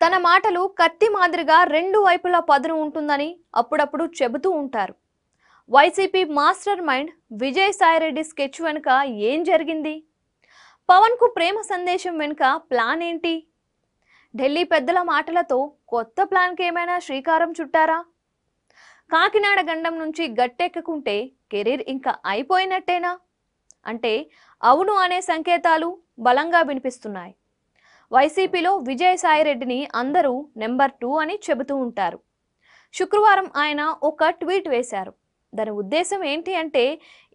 తన మాటలు కత్తి మాదిరిగా రెండు వైపులా పదును ఉంటుందని అప్పుడప్పుడు చెబుతూ ఉంటారు. YCP master mind Vijayasai Reddy sketch వెనుక ఏం జరిగింది? పవన్ కు ప్రేమ సందేశం వెనుక ప్లాన్ ఏంటి? ఢిల్లీ పెద్దల మాటలతో కొత్త ప్లాన్కి ఏమైనా శ్రీకారం చుట్టారా? కాకినాడ గండం నుంచి గట్టెక్కుకుంటే కెరీర్ ఇంకా అయిపోయినట్టేనా అంటే అవును అనే సంకేతాలు బలంగా వినిపిస్తున్నాయి. వైసీపీలో విజయసాయిరెడ్డిని అందరూ నెంబర్ 2 అని చెబుతూ ఉంటారు. శుక్రవారం ఆయన ఒక ట్వీట్ వేశారు. దాని ఉద్దేశం ఏంటి అంటే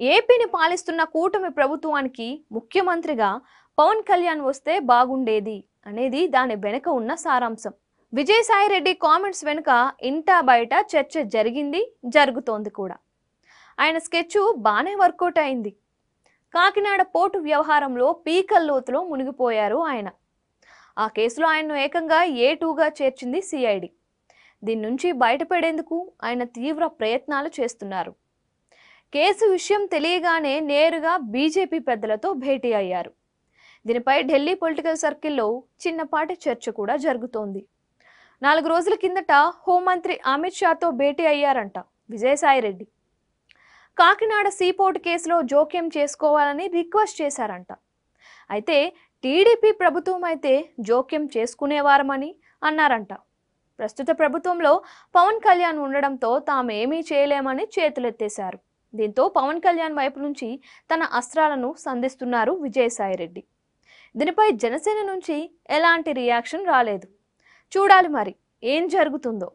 ఏపీని పాలిస్తున్న కూటమి ప్రభుత్వానికి ముఖ్యమంత్రిగా పవన్ కళ్యాణ్ వస్తే బాగుండేది అనేది దాని వెనుక ఉన్న సారాంశం. విజయసాయిరెడ్డి కామెంట్స్ వెనుక ఇంటా బయట చర్చ జరిగింది, జరుగుతోంది కూడా. ఆయన స్కెచ్ బానే వర్కౌట్ అయింది. కాకినాడ పోర్టు వ్యవహారంలో పీకల్లోతులో మునిగిపోయారు ఆయన. ఆ కేసులో ఆయన్ను ఏకంగా A2గా చేర్చింది సిఐడి. దీని నుంచి బయటపడేందుకు ఆయన తీవ్ర ప్రయత్నాలు చేస్తున్నారు. కేసు విషయం తెలియగానే నేరుగా బీజేపీ పెద్దలతో భేటీ అయ్యారు. దీనిపై ఢిల్లీ పొలిటికల్ సర్కిల్లో చిన్నపాటి చర్చ కూడా జరుగుతోంది. 4 రోజుల కిందట హోంమంత్రి అమిత్ షాతో భేటీ అయ్యారంట విజయసాయిరెడ్డి. కాకినాడ సీపోర్టు కేసులో జోక్యం చేసుకోవాలని రిక్వెస్ట్ చేశారంట. అయితే టీడీపీ ప్రభుత్వం అయితే జోక్యం చేసుకునేవారమని అన్నారంట. ప్రస్తుత ప్రభుత్వంలో పవన్ కళ్యాణ్ ఉండడంతో తామేమీ చేయలేమని చేతులెత్తేశారు. దీంతో పవన్ కళ్యాణ్ వైపు నుంచి తన అస్త్రాలను సంధిస్తున్నారు విజయసాయిరెడ్డి. దీనిపై జనసేన నుంచి ఎలాంటి రియాక్షన్ రాలేదు. చూడాలి మరి ఏం జరుగుతుందో.